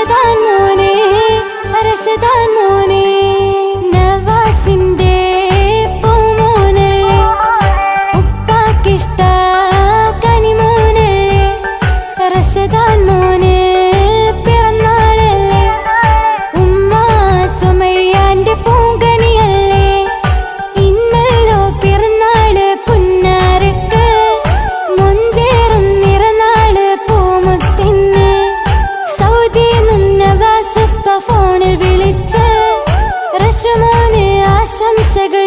റഷദാൻ മോനെ റഷദാൻ മോനെ നവാസിന്റെ പൂമോനല്ലേ ഉപ്പാക്കിഷ്ട കനിമോനല്ലേ റഷദാൻ മോനെ പിറന്നാളല്ലേ ഉമ്മ സുമയ്യാന്റെ പൂങ്കനിയല്ലേ ഇന്നല്ലോ പിറന്നാള് പുന്നാരക്ക് മുഞ്ചേറും നിറനാള് പൂമുത്തിന് സൗദിന്നും നവാസുപ്പ ഫോണിൽ വിളിച്ച് റഷുമോന് ആശംസകൾ